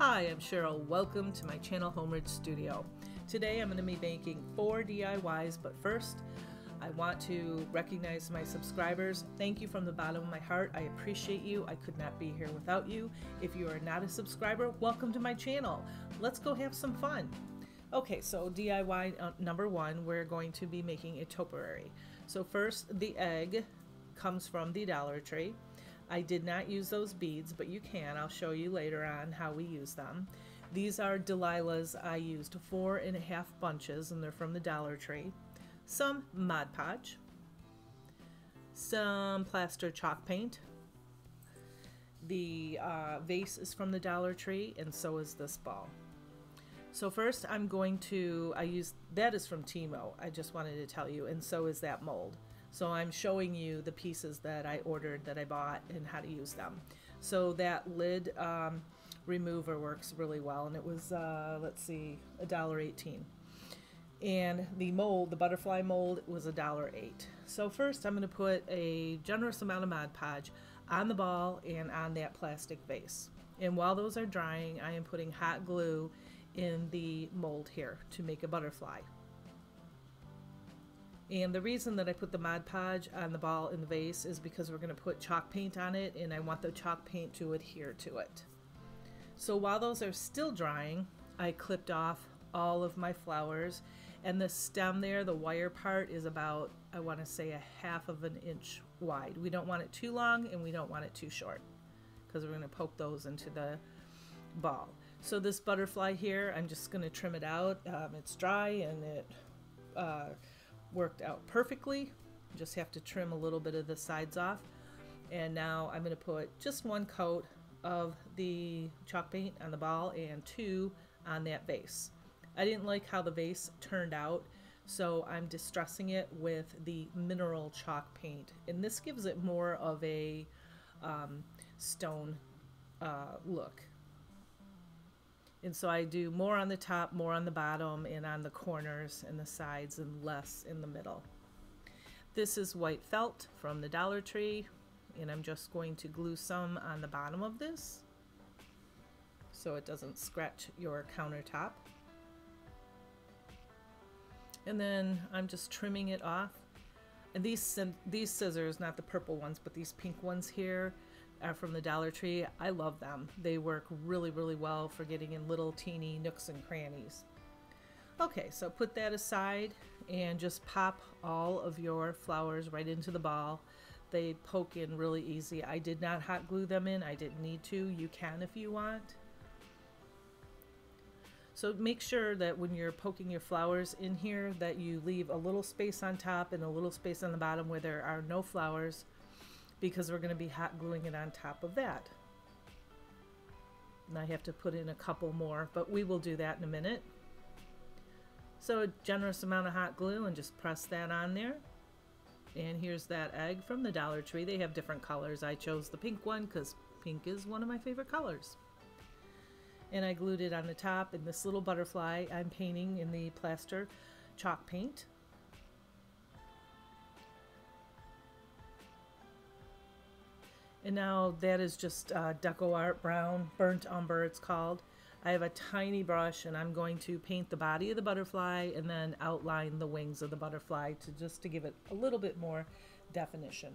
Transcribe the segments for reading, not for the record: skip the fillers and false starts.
Hi, I'm Cheryl. Welcome to my channel, Homeridge Studio. Today I'm going to be making 4 DIYs, but first I want to recognize my subscribers. Thank you from the bottom of my heart. I appreciate you. I could not be here without you. If you are not a subscriber, welcome to my channel. Let's go have some fun. Okay, so DIY number 1, we're going to be making a topiary. So first, the egg comes from the Dollar Tree. I did not use those beads, but you can. I'll show you later on how we use them. These are Delilah's. I used 4.5 bunches, and they're from the Dollar Tree. Some Mod Podge, some plaster chalk paint. The vase is from the Dollar Tree, and so is this ball. So first I'm going to, that is from Timo, I just wanted to tell you, and so is that mold. So I'm showing you the pieces that I ordered, that I bought, and how to use them. So that lid remover works really well, and it was, let's see, $1.18. And the mold, the butterfly mold, was $1.08. So first I'm going to put a generous amount of Mod Podge on the ball and on that plastic vase. And while those are drying, I am putting hot glue in the mold here to make a butterfly. And the reason that I put the Mod Podge on the ball in the vase is because we're going to put chalk paint on it, and I want the chalk paint to adhere to it. So while those are still drying, I clipped off all of my flowers, and the stem there, the wire part, is about, I want to say, 1/2 inch wide. We don't want it too long and we don't want it too short, because we're going to poke those into the ball. So this butterfly here, I'm just going to trim it out. It's dry and it worked out perfectly. Just have to trim a little bit of the sides off. And now I'm going to put just 1 coat of the chalk paint on the ball and 2 on that vase. I didn't like how the vase turned out, so I'm distressing it with the mineral chalk paint, and this gives it more of a stone look. And so I do more on the top, more on the bottom, and on the corners and the sides, and less in the middle. This is white felt from the Dollar Tree, and I'm just going to glue some on the bottom of this so it doesn't scratch your countertop. And then I'm just trimming it off. And these scissors, not the purple ones, but these pink ones here, are from the Dollar Tree. I love them. They work really, really well for getting in little teeny nooks and crannies. Okay, so put that aside and just pop all of your flowers right into the ball. They poke in really easy. I did not hot glue them in. I didn't need to. You can if you want. So make sure that when you're poking your flowers in here that you leave a little space on top and a little space on the bottom where there are no flowers, because we're going to be hot gluing it on top of that. And I have to put in a couple more, but we will do that in a minute. So a generous amount of hot glue, and just press that on there. And here's that egg from the Dollar Tree. They have different colors. I chose the pink one because pink is one of my favorite colors. And I glued it on the top, and this little butterfly I'm painting in the plaster chalk paint. And now that is just Deco Art Brown, Burnt Umber it's called. I have a tiny brush, and I'm going to paint the body of the butterfly and then outline the wings of the butterfly to give it a little bit more definition.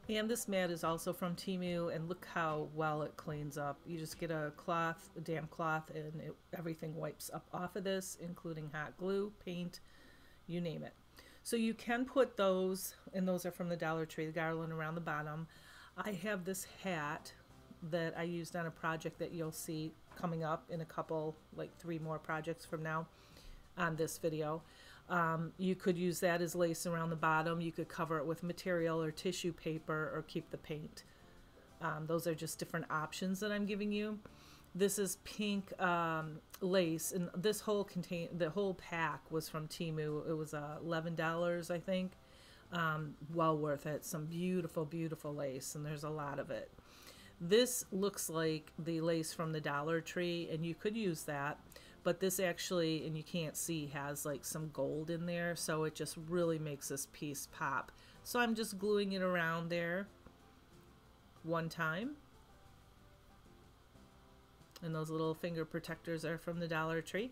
And this mat is also from Temu, and look how well it cleans up. You just get a cloth, a damp cloth, and everything wipes up off of this, including hot glue, paint, you name it. So you can put those, and those are from the Dollar Tree, the garland around the bottom. I have this hat that I used on a project that you'll see coming up in a couple, like 3 more projects from now on this video. You could use that as lace around the bottom. You could cover it with material or tissue paper, or keep the paint. Those are just different options that I'm giving you. This is pink lace, and this whole the whole pack was from Temu. It was $11, I think. Well worth it. Some beautiful, beautiful lace, and there's a lot of it. This looks like the lace from the Dollar Tree, and you could use that, But this actually, and you can't see, has like some gold in there, so it just really makes this piece pop. So I'm just gluing it around there one time. And those little finger protectors are from the Dollar Tree.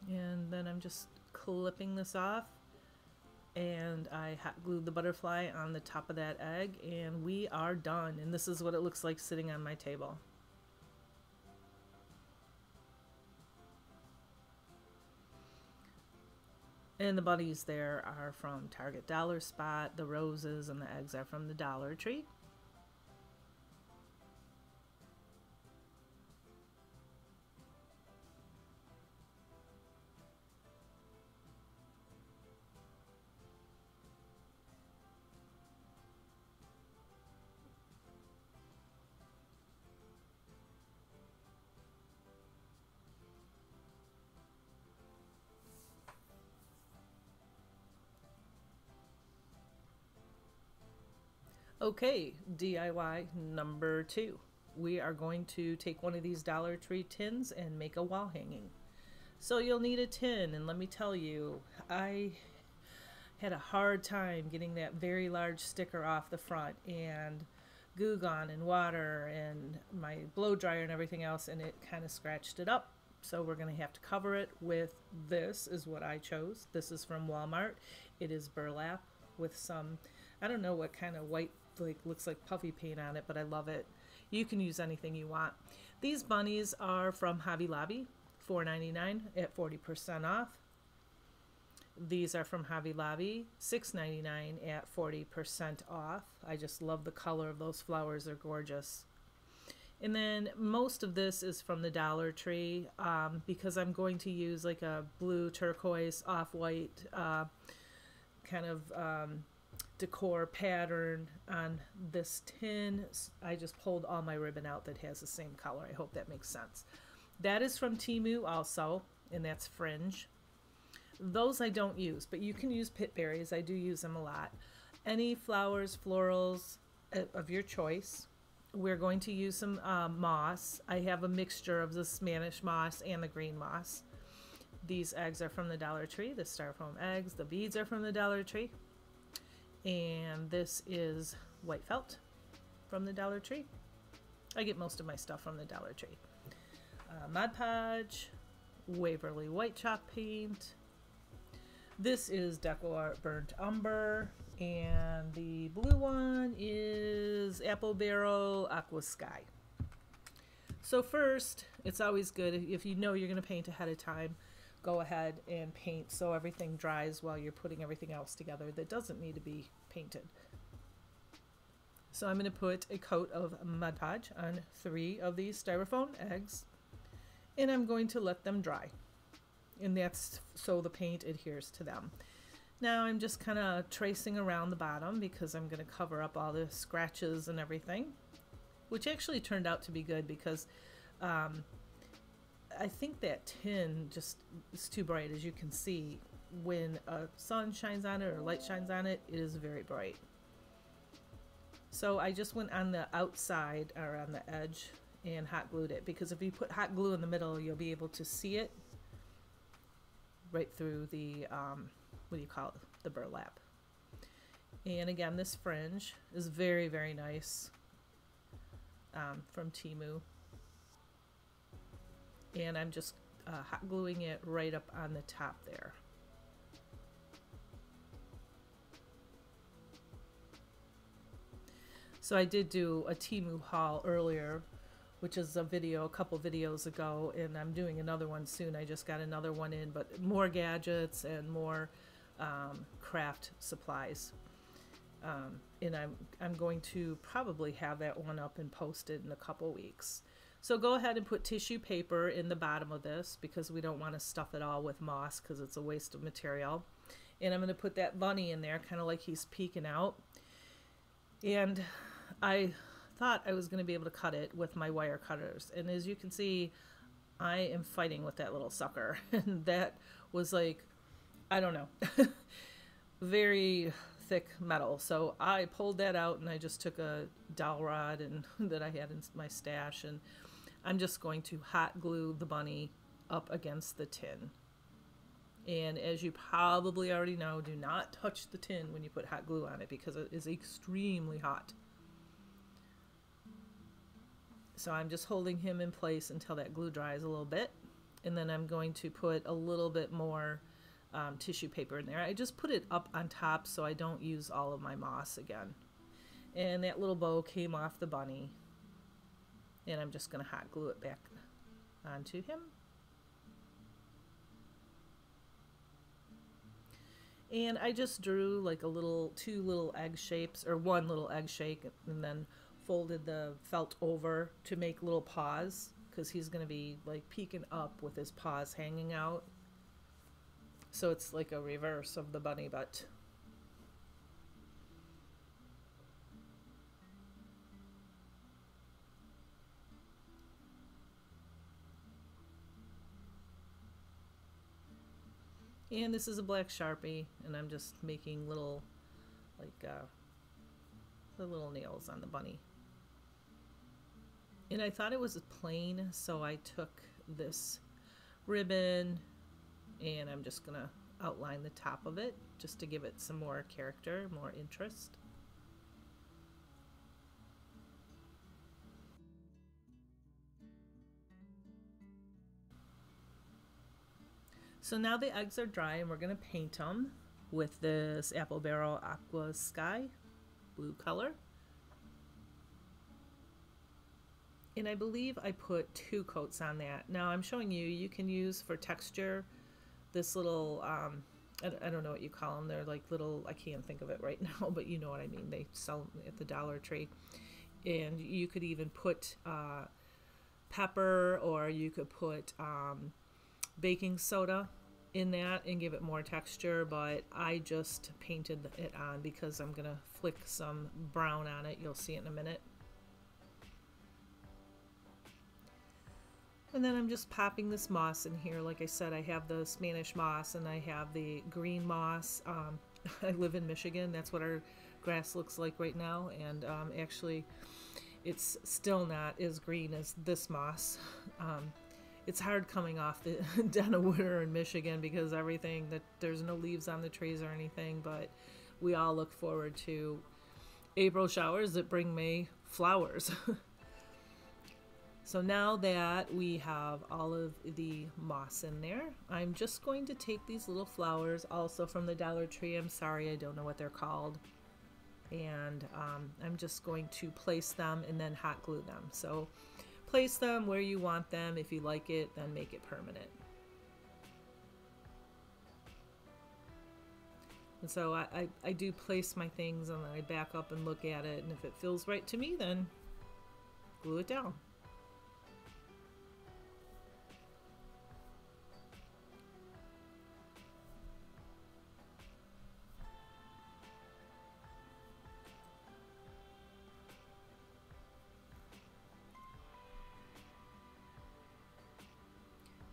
And then I'm just clipping this off, and I hot glued the butterfly on the top of that egg, and we are done. And this is what it looks like sitting on my table. And the bunnies there are from Target Dollar Spot. The roses and the eggs are from the Dollar Tree. Okay, DIY number 2. We are going to take one of these Dollar Tree tins and make a wall hanging. So you'll need a tin, and let me tell you, I had a hard time getting that very large sticker off the front, and Goo Gone and water and my blow dryer and everything else, and it kind of scratched it up. So we're going to have to cover it with this, is what I chose. This is from Walmart. It is burlap with some, I don't know what kind of white, like looks like puffy paint on it, but I love it. You can use anything you want. These bunnies are from Hobby Lobby, $4.99 at 40% off. These are from Hobby Lobby, $6.99 at 40% off. I just love the color of those flowers, they're gorgeous. And then most of this is from the Dollar Tree, because I'm going to use like a blue turquoise off-white kind of decor pattern on this tin. I just pulled all my ribbon out that has the same color. I hope that makes sense. That is from Temu also, and that's fringe. Those I don't use, but you can use pit berries. I do use them a lot. Any flowers, florals of your choice. We're going to use some moss. I have a mixture of the Spanish moss and the green moss. These eggs are from the Dollar Tree, the styrofoam eggs. The beads are from the Dollar Tree. And this is white felt from the Dollar Tree. I get most of my stuff from the Dollar Tree. Mod Podge, Waverly white chalk paint. This is Deco Art Burnt Umber, and the blue one is Apple Barrel Aqua Sky. So first, it's always good if you know you're going to paint ahead of time, go ahead and paint so everything dries while you're putting everything else together that doesn't need to be painted. So I'm going to put a coat of Mod Podge on 3 of these styrofoam eggs, and I'm going to let them dry. And that's so the paint adheres to them. Now I'm just kind of tracing around the bottom because I'm going to cover up all the scratches and everything, which actually turned out to be good because I think that tin just is too bright. As you can see, when sun shines on it or light shines on it, it is very bright. So I just went on the outside or on the edge and hot glued it, because if you put hot glue in the middle, you'll be able to see it right through the what do you call it, the burlap. And again, this fringe is very, very nice, from Temu, and I'm just hot gluing it right up on the top there. So I did do a Temu haul earlier, which is a couple videos ago, and I'm doing another one soon. I just got another one in, but more gadgets and more craft supplies. And I'm going to probably have that one up and posted in a couple weeks. So go ahead and put tissue paper in the bottom of this, because we don't want to stuff it all with moss because it's a waste of material. And I'm going to put that bunny in there, kind of like he's peeking out. And I thought I was going to be able to cut it with my wire cutters, and as you can see, I am fighting with that little sucker. And that was like, I don't know, very thick metal. So I pulled that out and I just took a dowel rod and that I had in my stash, and I'm just going to hot glue the bunny up against the tin. And as you probably already know, do not touch the tin when you put hot glue on it because it is extremely hot. So I'm just holding him in place until that glue dries a little bit. And then I'm going to put a little bit more tissue paper in there. I just put it up on top so I don't use all of my moss again. And that little bow came off the bunny. And I'm just going to hot glue it back onto him. And I just drew like two little egg shapes, or one little egg shape, and then folded the felt over to make little paws, because he's going to be like peeking up with his paws hanging out. So it's like a reverse of the bunny butt. And this is a black Sharpie, and I'm just making little, like, the little nails on the bunny. And I thought it was plain, so I took this ribbon, and I'm just gonna outline the top of it, just to give it some more character, more interest. So now the eggs are dry, and we're going to paint them with this Apple Barrel Aqua Sky blue color. And I believe I put 2 coats on that. Now I'm showing you, you can use for texture this little, I don't know what you call them. They're like little, I can't think of it right now, but you know what I mean. They sell them at the Dollar Tree. And you could even put pepper, or you could put baking soda in that and give it more texture, but I just painted it on because I'm gonna flick some brown on it. You'll see it in a minute. And then I'm just popping this moss in here. Like I said, I have the Spanish moss and I have the green moss. I live in Michigan. That's what our grass looks like right now, and actually it's still not as green as this moss. It's hard coming off the dead of winter in Michigan because everything, that there's no leaves on the trees or anything, but we all look forward to April showers that bring May flowers. So now that we have all of the moss in there, I'm just going to take these little flowers, also from the Dollar Tree. I'm sorry, I don't know what they're called. And I'm just going to place them and then hot glue them. So place them where you want them. If you like it, then make it permanent. And so I do place my things, and then I back up and look at it, and if it feels right to me, then glue it down.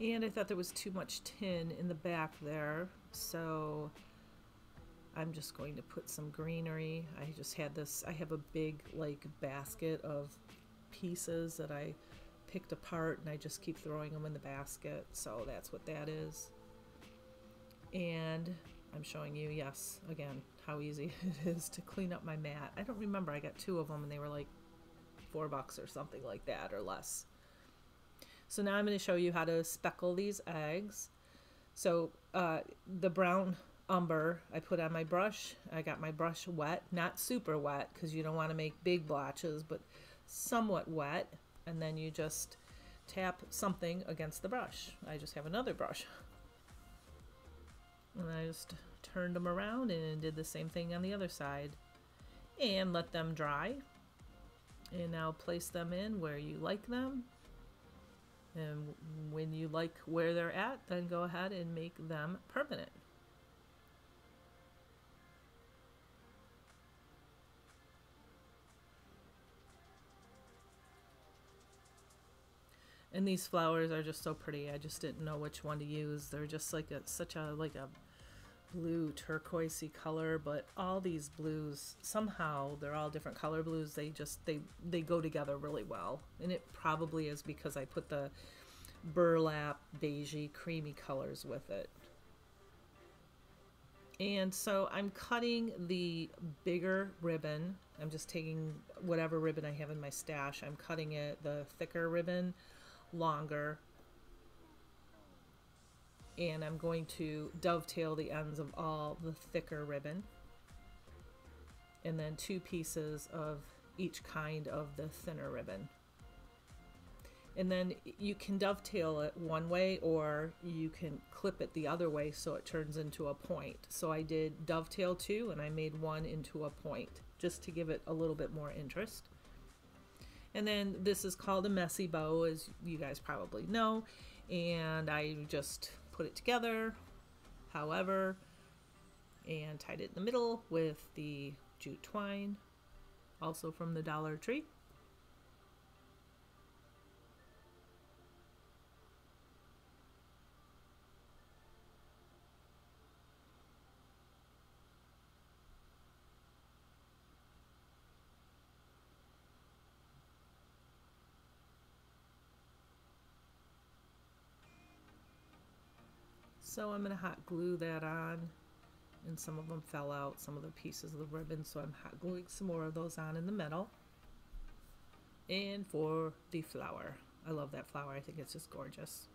And I thought there was too much tin in the back there, so I'm just going to put some greenery. I just had this, I have a big like basket of pieces that I picked apart, and I just keep throwing them in the basket, so that's what that is. And I'm showing you, yes, again, how easy it is to clean up my mat. I don't remember, I got 2 of them and they were like $4 or something like that, or less. So now I'm going to show you how to speckle these eggs. So the brown umber I put on my brush. I got my brush wet, not super wet because you don't want to make big blotches, but somewhat wet. And then you just tap something against the brush. I just have another brush. And I just turned them around and did the same thing on the other side. And let them dry. And now place them in where you like them. And when you like where they're at, then go ahead and make them permanent. And these flowers are just so pretty. I just didn't know which one to use. They're just like such a blue turquoisey color, but all these blues, somehow they're all different color blues. They go together really well. And it probably is because I put the burlap beigey creamy colors with it. And so I'm cutting the bigger ribbon. I'm just taking whatever ribbon I have in my stash. I'm cutting it, the thicker ribbon, longer. And I'm going to dovetail the ends of all the thicker ribbon. And then 2 pieces of each kind of the thinner ribbon. And then you can dovetail it one way, or you can clip it the other way so it turns into a point. So I did dovetail 2 and I made 1 into a point just to give it a little bit more interest. And then this is called a messy bow, as you guys probably know. And I just put it together, however, and tied it in the middle with the jute twine, also from the Dollar Tree. So I'm going to hot glue that on, and some of them fell out, some of the pieces of the ribbon, so I'm hot gluing some more of those on in the middle. And for the flower, I love that flower. I think it's just gorgeous.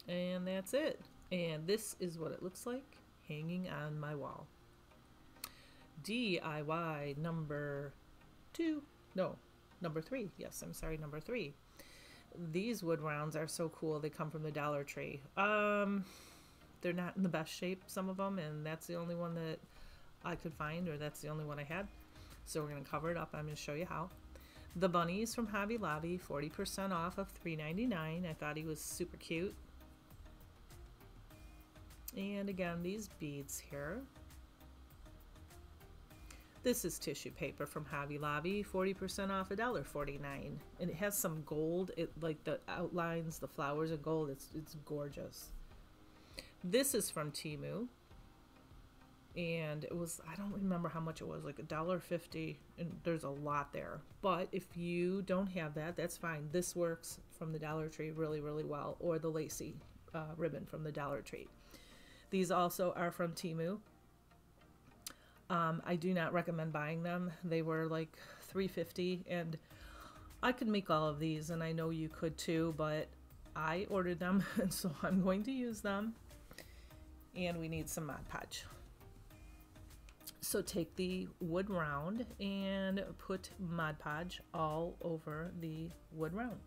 And that's it. And this is what it looks like hanging on my wall. DIY number 2. No, number 3. Yes, I'm sorry, number 3. These wood rounds are so cool. They come from the Dollar Tree. They're not in the best shape, some of them, and that's the only one that I could find, or that's the only one I had. So we're going to cover it up. I'm going to show you how. The Bunnies from Hobby Lobby, 40% off of $3.99. I thought he was super cute. And again, these beads here. This is tissue paper from Hobby Lobby, 40% off $1.49. And it has some gold, like the outlines, the flowers in gold. It's gorgeous. This is from Temu. And it was, I don't remember how much it was, like $1.50, and there's a lot there. But if you don't have that, that's fine. This works from the Dollar Tree really, really well, or the lacy ribbon from the Dollar Tree. These also are from Temu. I do not recommend buying them. They were like $3.50, and I could make all of these, and I know you could too, but I ordered them, and so I'm going to use them. And we need some Mod Podge. So take the wood round and put Mod Podge all over the wood round.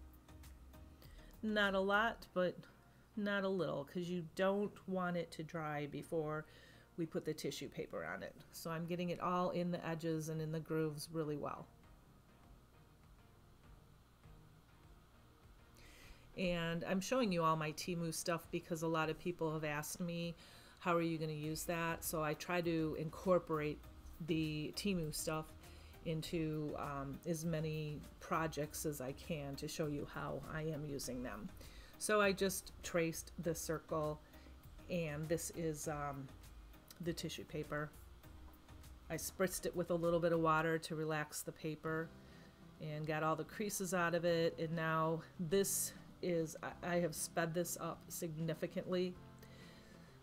Not a lot, but not a little, because you don't want it to dry before we put the tissue paper on it. So I'm getting it all in the edges and in the grooves really well. And I'm showing you all my Temu stuff because a lot of people have asked me, how are you going to use that? So I try to incorporate the Temu stuff into as many projects as I can to show you how I am using them. So I just traced the circle, and this is the tissue paper. I spritzed it with a little bit of water to relax the paper and got all the creases out of it. And now this is, I have sped this up significantly.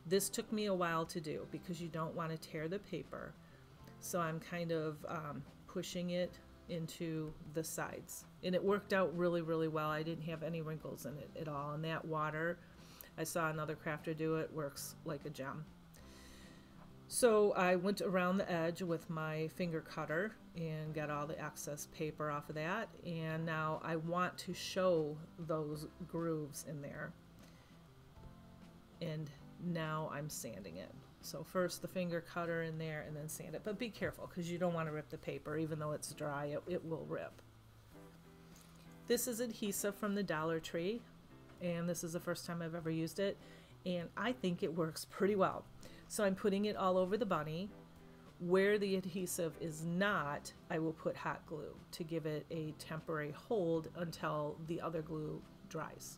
This took me a while to do because you don't want to tear the paper. So I'm kind of pushing it into the sides. And it worked out really, really well. I didn't have any wrinkles in it at all. And that water, I saw another crafter do it, works like a gem. So I went around the edge with my finger cutter and got all the excess paper off of that. And now I want to show those grooves in there. And now I'm sanding it. So first the finger cutter in there and then sand it. But be careful because you don't want to rip the paper. Even though it's dry, it will rip. This is adhesive from the Dollar Tree. And this is the first time I've ever used it. And I think it works pretty well. So I'm putting it all over the bunny Where the adhesive is not, I will put hot glue to give it a temporary hold until the other glue dries.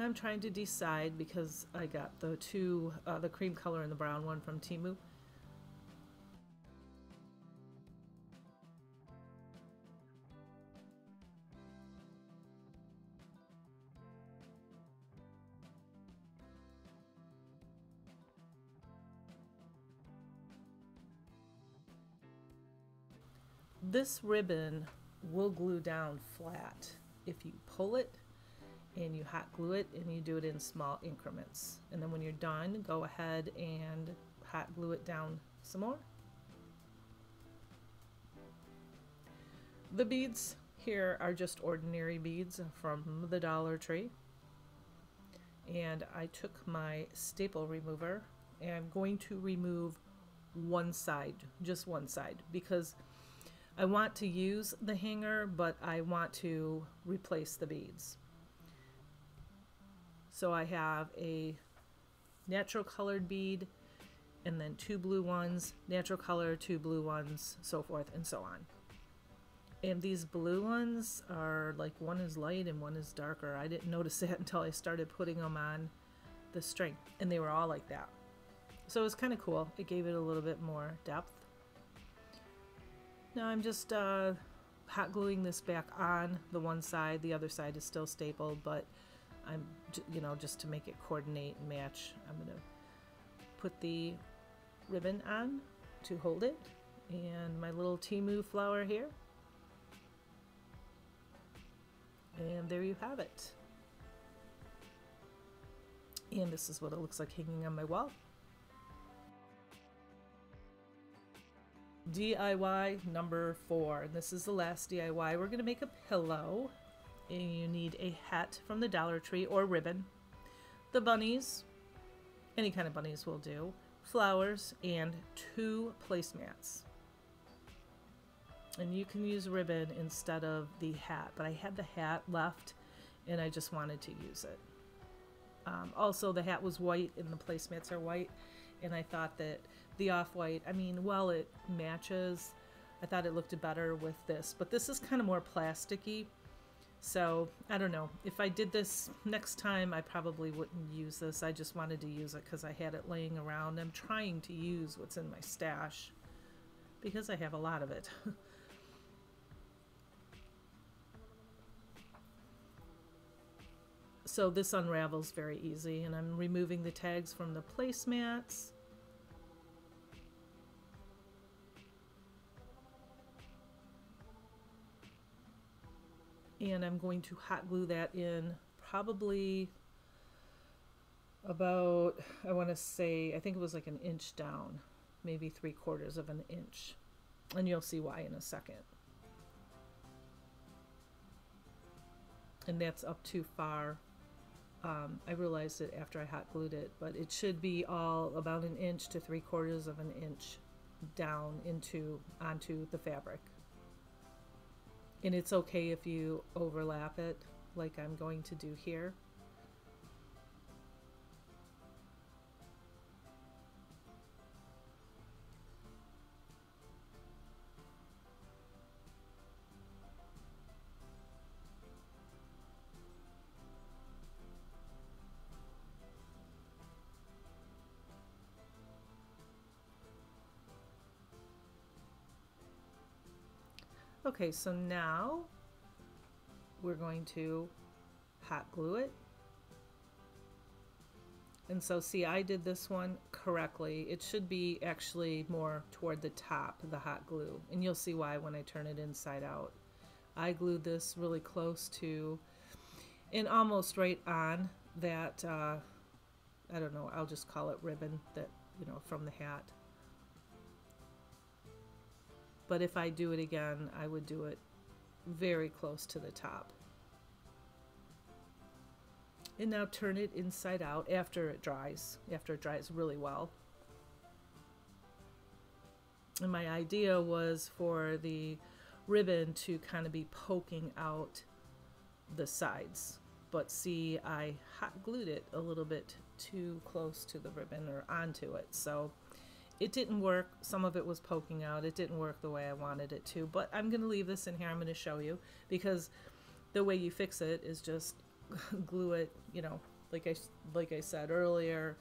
I'm trying to decide because I got the two, the cream color and the brown one from Temu. This ribbon will glue down flat if you pull it and you hot glue it and you do it in small increments. And then when you're done, go ahead and hot glue it down some more. The beads here are just ordinary beads from the Dollar Tree. And I took my staple remover and I'm going to remove one side, just one side, because I want to use the hanger, but I want to replace the beads. So I have a natural colored bead and then two blue ones, natural color, two blue ones, so forth and so on. And these blue ones are like, one is light and one is darker. I didn't notice that until I started putting them on the string, and they were all like that. So it was kind of cool. It gave it a little bit more depth. Now I'm just hot gluing this back on the one side. The other side is still stapled, but I'm, you know, just to make it coordinate and match, I'm gonna put the ribbon on to hold it, and my little Temu flower here. And there you have it. And this is what it looks like hanging on my wall. DIY number 4. This is the last DIY. We're going to make a pillow. And you need a hat from the Dollar Tree or ribbon. The bunnies, any kind of bunnies will do. Flowers and 2 placemats. And you can use ribbon instead of the hat, but I had the hat left and I just wanted to use it. Also, the hat was white and the placemats are white, and I thought that the off-white, I mean, while it matches, I thought it looked better with this, but this is kind of more plasticky, so I don't know. If I did this next time, I probably wouldn't use this. I just wanted to use it because I had it laying around. I'm trying to use what's in my stash because I have a lot of it. So this unravels very easy, and I'm removing the tags from the placemats. And I'm going to hot glue that in probably about, I want to say, I think it was like an inch down, maybe 3/4 of an inch. And you'll see why in a second. And that's up too far. I realized it after I hot glued it, but it should be all about an inch to 3/4 of an inch down onto the fabric. And it's okay if you overlap it like I'm going to do here. Okay, so now we're going to hot glue it. And so see, I did this one correctly. It should be actually more toward the top, the hot glue. And you'll see why when I turn it inside out. I glued this really close to, and almost right on that, I don't know, I'll just call it ribbon that, you know, from the hat. But if I do it again, I would do it very close to the top. And now turn it inside out after it dries really well. And my idea was for the ribbon to kind of be poking out the sides. But see, I hot glued it a little bit too close to the ribbon or onto it, so it didn't work. Some of it was poking out. It didn't work the way I wanted it to, but I'm going to leave this in here. I'm going to show you, because the way you fix it is just glue it, you know, like I said earlier,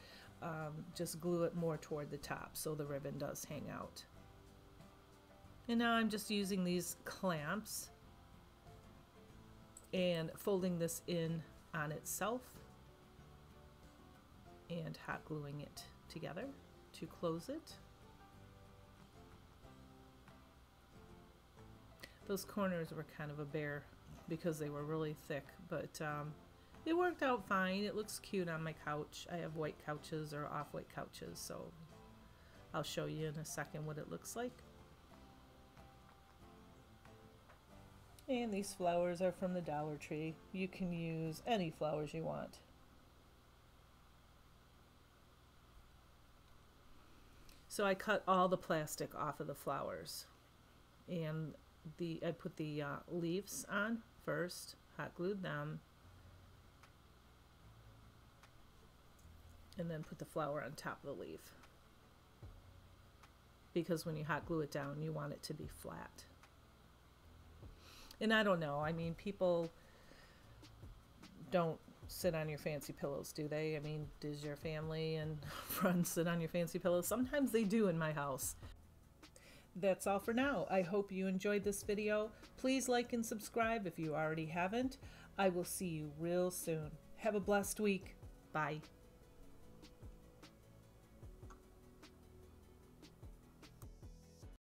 just glue it more toward the top so the ribbon does hang out. And now I'm just using these clamps and folding this in on itself and hot gluing it together to close it. Those corners were kind of a bear because they were really thick, but it worked out fine. It looks cute on my couch. I have white couches or off-white couches, so I'll show you in a second what it looks like. And these flowers are from the Dollar Tree. You can use any flowers you want. So I cut all the plastic off of the flowers, and I put the leaves on first, hot glued them, and then put the flower on top of the leaf, because when you hot glue it down, you want it to be flat. And I don't know, I mean, people don't sit on your fancy pillows, do they? I mean, does your family and friends sit on your fancy pillows? Sometimes they do in my house. That's all for now. I hope you enjoyed this video. Please like and subscribe if you already haven't. I will see you real soon. Have a blessed week. Bye.